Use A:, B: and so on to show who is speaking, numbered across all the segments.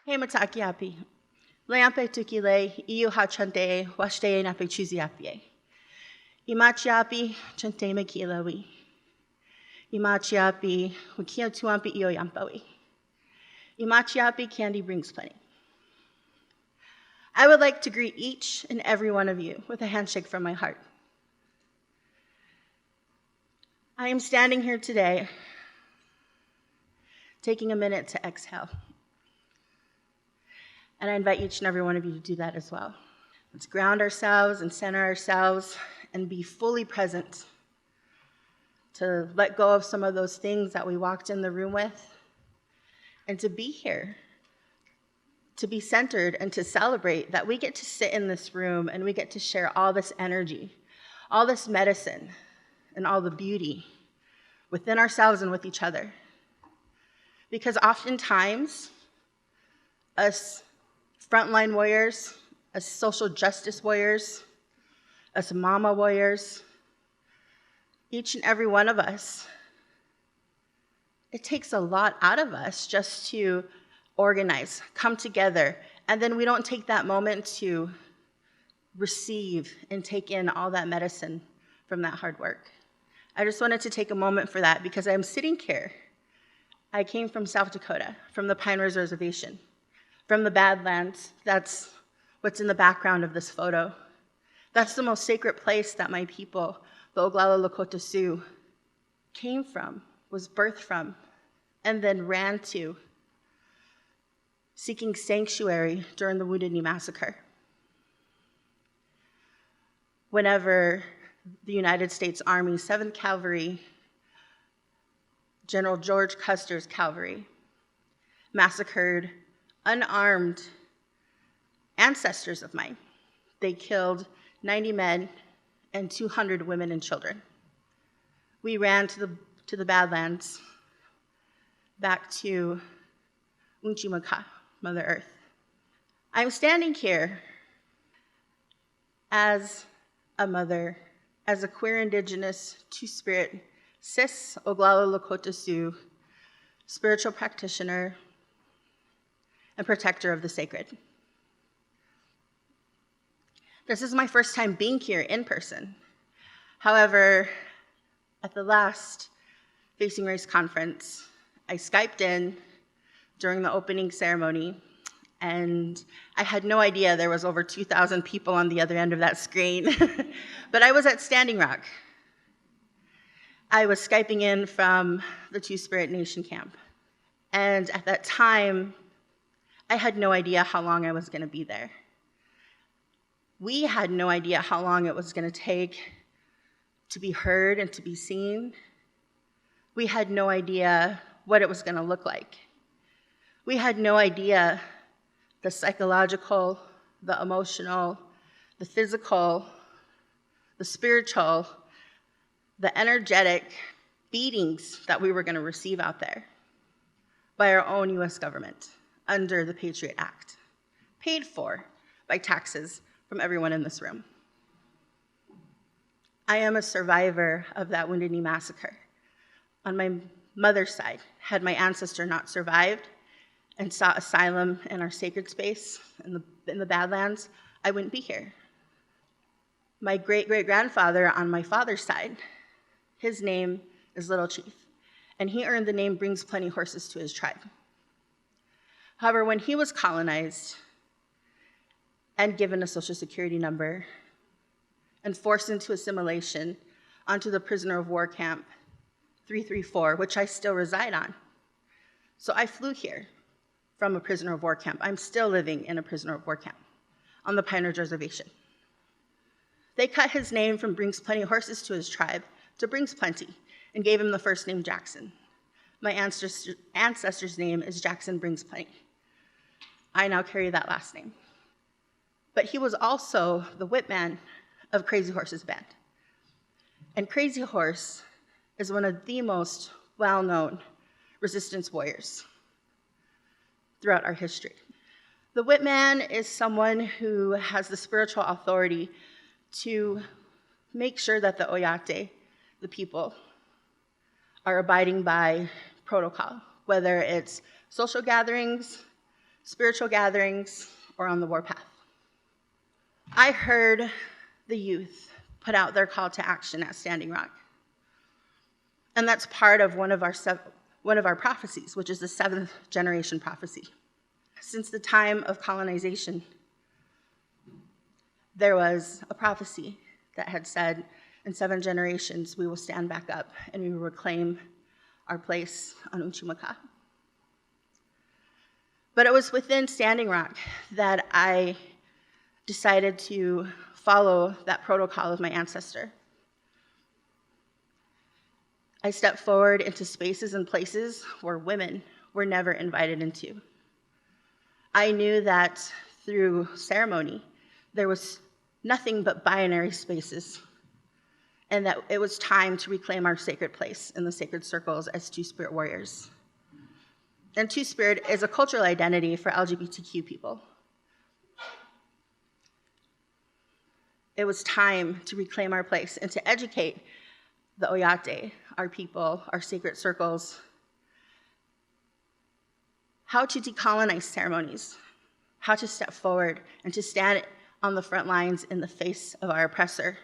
A: He mataki api. Leampe tukile, iu ha chante, washte nape chuzi apie. Imachi api, chante mekilawi. Imachi api, wikia tuampi io yampawi. Imachi api, Candi Brings Plenty. I would like to greet each and every one of you with a handshake from my heart. I am standing here today, taking a minute to exhale. And I invite each and every one of you to do that as well. Let's ground ourselves and center ourselves and be fully present, to let go of some of those things that we walked in the room with, and to be here, to be centered and to celebrate that we get to sit in this room and we get to share all this energy, all this medicine, and all the beauty within ourselves and with each other. Because oftentimes, us frontline warriors, us social justice warriors, us mama warriors, each and every one of us, it takes a lot out of us just to organize, come together, and then we don't take that moment to receive and take in all that medicine from that hard work. I just wanted to take a moment for that because I'm sitting here. I came from South Dakota, from the Pine Ridge Reservation, from the Badlands. That's what's in the background of this photo. That's the most sacred place that my people, the Oglala Lakota Sioux, came from, was birthed from, and then ran to, seeking sanctuary during the Wounded Knee Massacre. Whenever the United States Army, 7th Cavalry, General George Custer's cavalry, massacred unarmed ancestors of mine. They killed 90 men and 200 women and children. We ran to the Badlands, back to Unchimaka, Mother Earth. I'm standing here as a mother, as a queer Indigenous, two-spirit, cis Oglala Lakota Sioux, spiritual practitioner, and protector of the sacred. This is my first time being here in person. However, at the last Facing Race conference, I Skyped in during the opening ceremony, and I had no idea there was over 2,000 people on the other end of that screen. But I was at Standing Rock. I was Skyping in from the Two-Spirit Nation camp. And at that time, I had no idea how long I was going to be there. We had no idea how long it was going to take to be heard and to be seen. We had no idea what it was going to look like. We had no idea the psychological, the emotional, the physical, the spiritual, the energetic beatings that we were going to receive out there by our own US government under the Patriot Act, paid for by taxes from everyone in this room. I am a survivor of that Wounded Knee Massacre. On my mother's side, had my ancestor not survived and sought asylum in our sacred space in the Badlands, I wouldn't be here. My great-great-grandfather on my father's side, his name is Little Chief, and he earned the name Brings Plenty horses to his tribe. However, when he was colonized and given a social security number and forced into assimilation onto the prisoner of war camp 334, which I still reside on. So I flew here from a prisoner of war camp. I'm still living in a prisoner of war camp on the Pine Ridge Reservation. They cut his name from Brings Plenty horses to his tribe to Brings Plenty and gave him the first name Jackson. My ancestor's name is Jackson Brings Plenty. I now carry that last name. But he was also the whip man of Crazy Horse's band. And Crazy Horse is one of the most well-known resistance warriors throughout our history. The whip man is someone who has the spiritual authority to make sure that the Oyate, the people, are abiding by protocol, whether it's social gatherings, spiritual gatherings, or on the warpath. I heard the youth put out their call to action at Standing Rock. And that's part of one of our prophecies, which is the 7th generation prophecy. Since the time of colonization, there was a prophecy that had said, in 7 generations, we will stand back up and we will reclaim our place on Uchimaka. But it was within Standing Rock that I decided to follow that protocol of my ancestor. I stepped forward into spaces and places where women were never invited into. I knew that through ceremony, there was nothing but binary spaces, and that it was time to reclaim our sacred place in the sacred circles as Two-Spirit warriors. And Two-Spirit is a cultural identity for LGBTQ people. It was time to reclaim our place and to educate the Oyate, our people, our sacred circles, how to decolonize ceremonies, how to step forward and to stand on the front lines in the face of our oppressor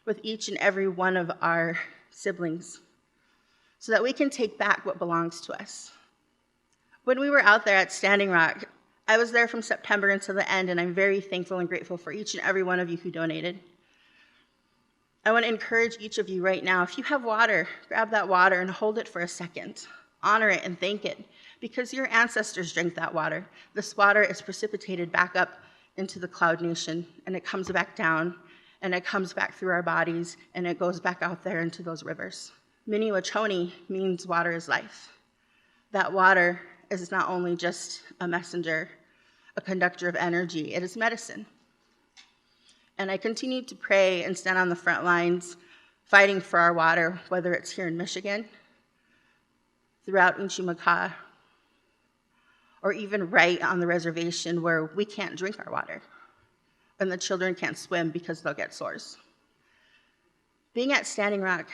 A: with each and every one of our siblings so that we can take back what belongs to us. When we were out there at Standing Rock, I was there from September until the end, and I'm very thankful and grateful for each and every one of you who donated. I want to encourage each of you right now, if you have water, grab that water and hold it for a second. Honor it and thank it, because your ancestors drank that water. This water is precipitated back up into the Cloud Nation, and it comes back down, and it comes back through our bodies, and it goes back out there into those rivers. Miniwachoni means water is life. That water is not only just a messenger, a conductor of energy, it is medicine. And I continue to pray and stand on the front lines fighting for our water, whether it's here in Michigan, throughout Uchimaka, or even right on the reservation where we can't drink our water and the children can't swim because they'll get sores. Being at Standing Rock,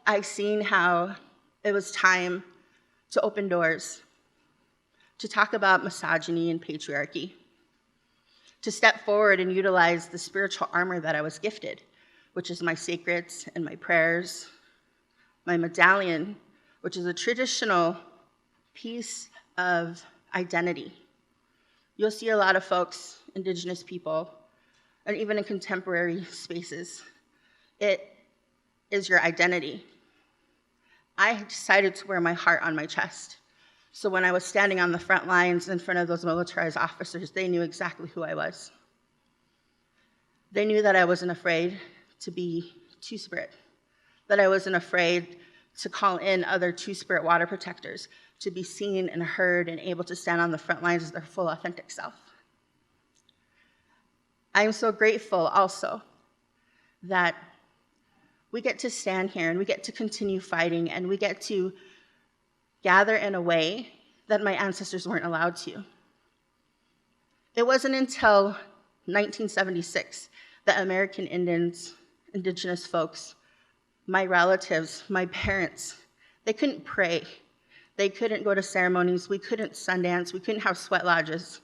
A: I've seen how it was time to open doors, to talk about misogyny and patriarchy, to step forward and utilize the spiritual armor that I was gifted, which is my sacreds and my prayers, my medallion, which is a traditional piece of identity. You'll see a lot of folks, Indigenous people, and even in contemporary spaces, it is your identity. I decided to wear my heart on my chest. So when I was standing on the front lines in front of those militarized officers, they knew exactly who I was. They knew that I wasn't afraid to be Two-Spirit, that I wasn't afraid to call in other Two-Spirit water protectors, to be seen and heard and able to stand on the front lines as their full authentic self. I am so grateful also that we get to stand here and we get to continue fighting and we get to gather in a way that my ancestors weren't allowed to. It wasn't until 1976 that American Indians, Indigenous folks, my relatives, my parents, they couldn't pray. They couldn't go to ceremonies. We couldn't Sundance. We couldn't have sweat lodges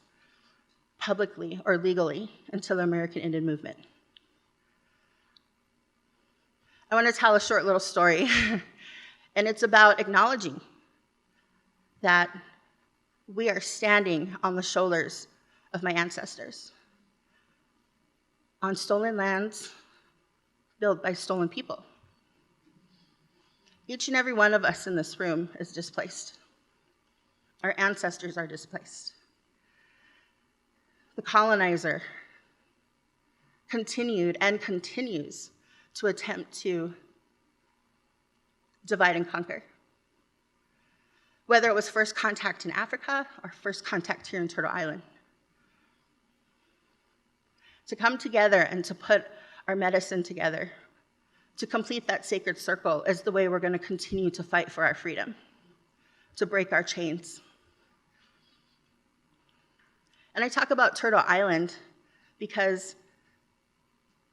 A: publicly or legally until the American Indian movement. I want to tell a short little story, and it's about acknowledging that we are standing on the shoulders of my ancestors, on stolen lands built by stolen people. Each and every one of us in this room is displaced. Our ancestors are displaced. The colonizer continued and continues to attempt to divide and conquer. Whether it was first contact in Africa or first contact here in Turtle Island. To come together and to put our medicine together, to complete that sacred circle is the way we're going to continue to fight for our freedom, to break our chains. And I talk about Turtle Island because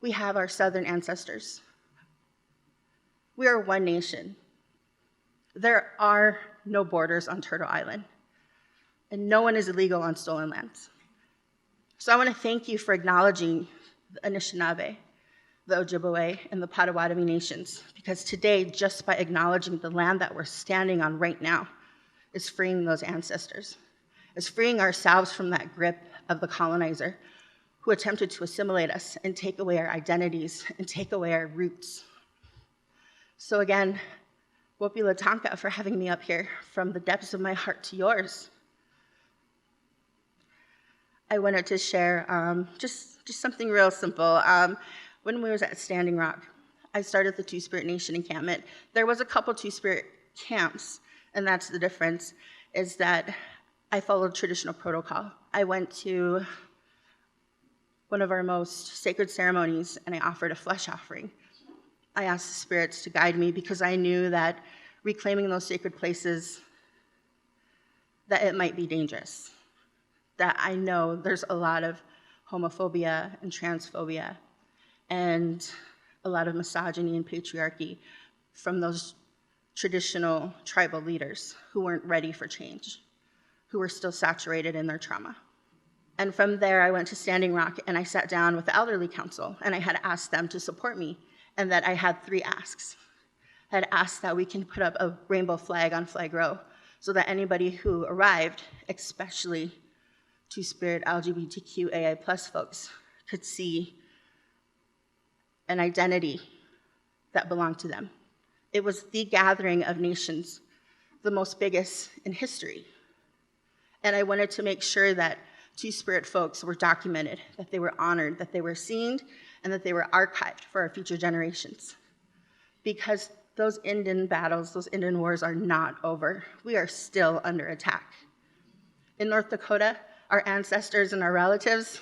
A: we have our southern ancestors. We are one nation. There are no borders on Turtle Island. and no one is illegal on stolen lands. So I want to thank you for acknowledging the Anishinaabe, the Ojibwe, and the Potawatomi nations, because today, just by acknowledging the land that we're standing on right now, is freeing those ancestors, is freeing ourselves from that grip of the colonizer who attempted to assimilate us and take away our identities and take away our roots. So again, Wopi Latanka for having me up here from the depths of my heart to yours. I wanted to share just something real simple. When we was at Standing Rock, I started the Two-Spirit Nation encampment. There was a couple Two-Spirit camps, and that's the difference, is that I followed traditional protocol. I went to one of our most sacred ceremonies, and I offered a flesh offering. I asked the spirits to guide me because I knew that reclaiming those sacred places, that it might be dangerous. That I know there's a lot of homophobia and transphobia and a lot of misogyny and patriarchy from those traditional tribal leaders who weren't ready for change, who were still saturated in their trauma. And from there, I went to Standing Rock and I sat down with the elderly council and I had asked them to support me, and that I had 3 asks. I had asked that we can put up a rainbow flag on Flag Row so that anybody who arrived, especially Two-Spirit LGBTQAI+ folks, could see an identity that belonged to them. It was the gathering of nations, the most biggest in history. And I wanted to make sure that Two-Spirit folks were documented, that they were honored, that they were seen, and that they were archived for our future generations. Because those Indian battles, those Indian wars are not over. We are still under attack. In North Dakota, our ancestors and our relatives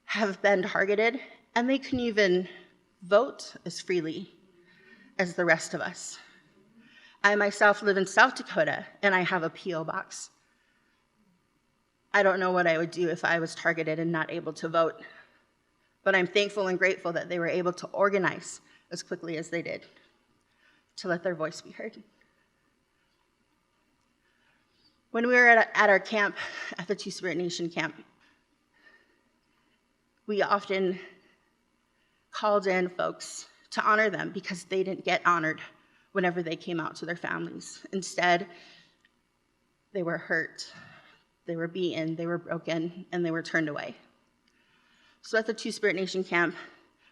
A: have been targeted, and they can even vote as freely as the rest of us. I myself live in South Dakota, and I have a P.O. box. I don't know what I would do if I was targeted and not able to vote, but I'm thankful and grateful that they were able to organize as quickly as they did to let their voice be heard. When we were at our camp, at the Two-Spirit Nation camp, we often called in folks to honor them because they didn't get honored whenever they came out to their families. Instead, they were hurt, they were beaten, they were broken, and they were turned away. So at the Two-Spirit Nation camp,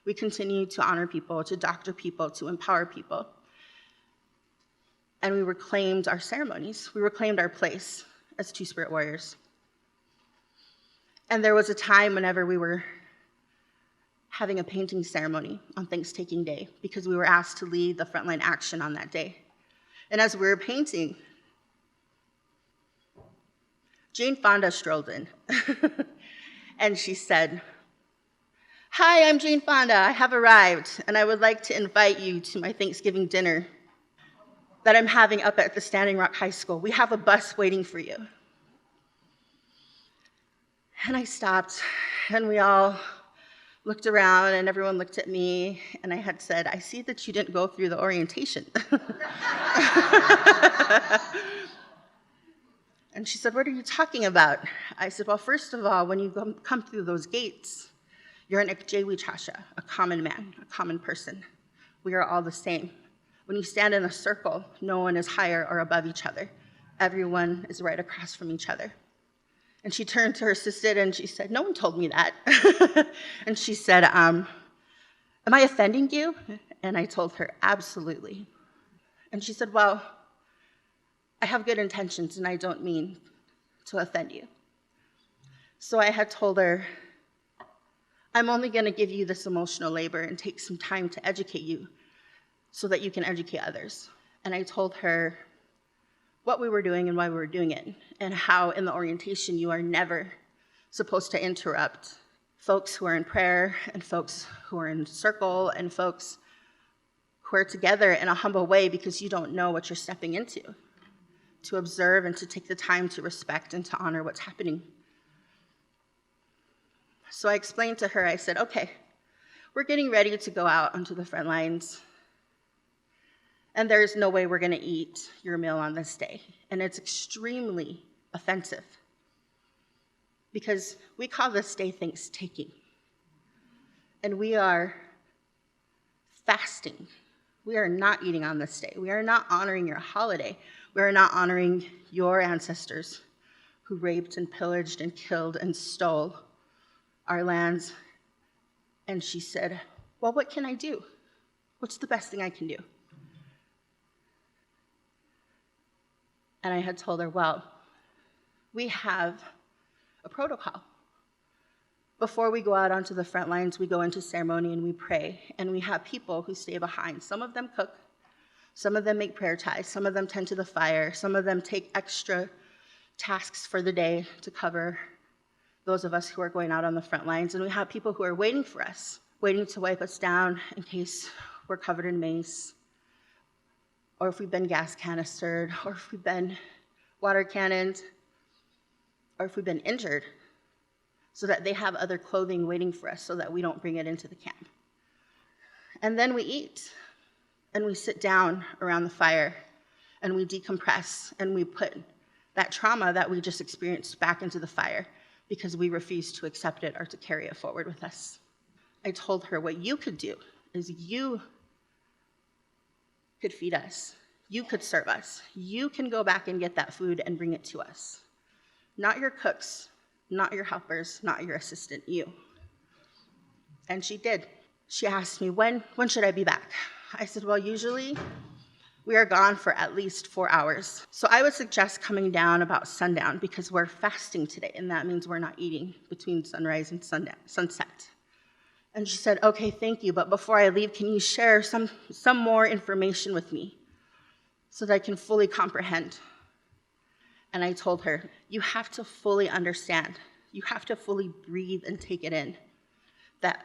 A: we continued to honor people, to doctor people, to empower people. And we reclaimed our ceremonies. We reclaimed our place as Two-Spirit warriors. And there was a time whenever we were having a painting ceremony on Thanksgiving Day because we were asked to lead the frontline action on that day. And as we were painting, Jane Fonda strolled in. And she said, "Hi, I'm Jane Fonda. I have arrived, and I would like to invite you to my Thanksgiving dinner that I'm having up at the Standing Rock High School. We have a bus waiting for you." And I stopped, and we all looked around, and everyone looked at me, and I had said, "I see that you didn't go through the orientation." And she said, "What are you talking about?" I said, "Well, first of all, when you come through those gates, you're an Ikjewichasha, a common man, a common person. We are all the same. When you stand in a circle, no one is higher or above each other. Everyone is right across from each other." And she turned to her assistant and she said, "No one told me that." And she said, "Am I offending you?" And I told her, "Absolutely." And she said, "Well, I have good intentions and I don't mean to offend you." So I had told her, "I'm only going to give you this emotional labor and take some time to educate you so that you can educate others." And I told her what we were doing and why we were doing it, and how in the orientation you are never supposed to interrupt folks who are in prayer and folks who are in circle and folks who are together in a humble way, because you don't know what you're stepping into, to observe and to take the time to respect and to honor what's happening. So I explained to her, I said, "Okay, we're getting ready to go out onto the front lines, and there's no way we're going to eat your meal on this day. And it's extremely offensive because we call this day Thanksgiving. And we are fasting. We are not eating on this day. We are not honoring your holiday. We are not honoring your ancestors who raped and pillaged and killed and stole our lands. And she said, well, what can I do? What's the best thing I can do? And I had told her, well, we have a protocol. Before we go out onto the front lines, we go into ceremony and we pray, and we have people who stay behind. Some of them cook, some of them make prayer ties, some of them tend to the fire, some of them take extra tasks for the day to cover those of us who are going out on the front lines, and we have people who are waiting for us, waiting to wipe us down in case we're covered in mace, or if we've been gas canistered, or if we've been water cannoned, or if we've been injured, so that they have other clothing waiting for us so that we don't bring it into the camp. And then we eat, and we sit down around the fire, and we decompress, and we put that trauma that we just experienced back into the fire because we refuse to accept it or to carry it forward with us. I told her, what you could do is you could feed us. You could serve us. You can go back and get that food and bring it to us. Not your cooks, not your helpers, not your assistant, you. And she did. She asked me, when should I be back? I said, well, usually we are gone for at least 4 hours. So I would suggest coming down about sundown because we're fasting today, and that means we're not eating between sunrise and sunset. And she said, okay, thank you, but before I leave, can you share some more information with me so that I can fully comprehend? And I told her, you have to fully understand, you have to fully breathe and take it in, that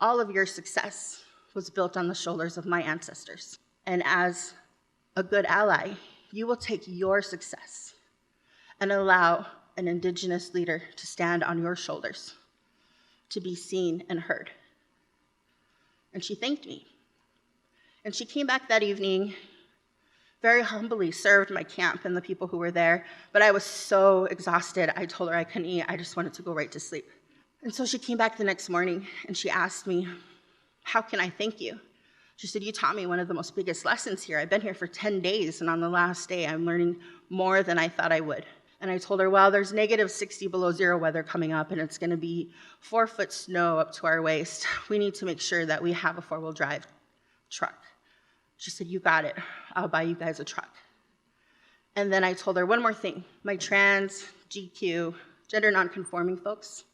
A: all of your success was built on the shoulders of my ancestors. And as a good ally, you will take your success and allow an Indigenous leader to stand on your shoulders, to be seen and heard. And she thanked me. And she came back that evening, very humbly served my camp and the people who were there, but I was so exhausted, I told her I couldn't eat, I just wanted to go right to sleep. And so she came back the next morning and she asked me, how can I thank you? She said, you taught me one of the most biggest lessons here. I've been here for 10 days, and on the last day, I'm learning more than I thought I would. And I told her, well, there's negative 60 below zero weather coming up, and it's gonna be 4-foot snow up to our waist. We need to make sure that we have a 4-wheel drive truck. She said, you got it. I'll buy you guys a truck. And then I told her one more thing. My trans, GQ, gender nonconforming folks,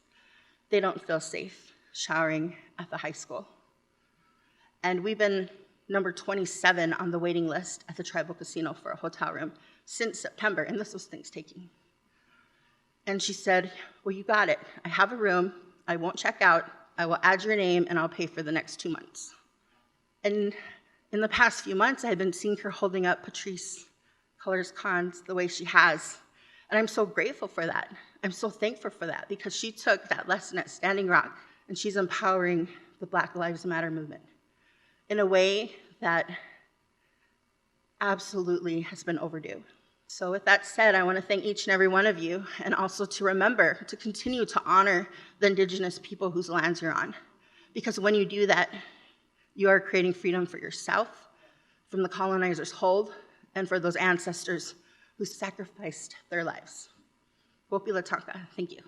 A: they don't feel safe showering at the high school. And we've been number 27 on the waiting list at the tribal casino for a hotel room since September, and this was Thanksgiving. And she said, well, you got it. I have a room. I won't check out. I will add your name, and I'll pay for the next 2 months. And in the past few months, I've been seeing her holding up Patrice Colors Cons the way she has. And I'm so grateful for that. I'm so thankful for that because she took that lesson at Standing Rock and she's empowering the Black Lives Matter movement in a way that absolutely has been overdue. So with that said, I want to thank each and every one of you and also to remember to continue to honor the Indigenous people whose lands you're on. Because when you do that, you are creating freedom for yourself, from the colonizer's hold, and for those ancestors who sacrificed their lives. Wopi Latanka, thank you.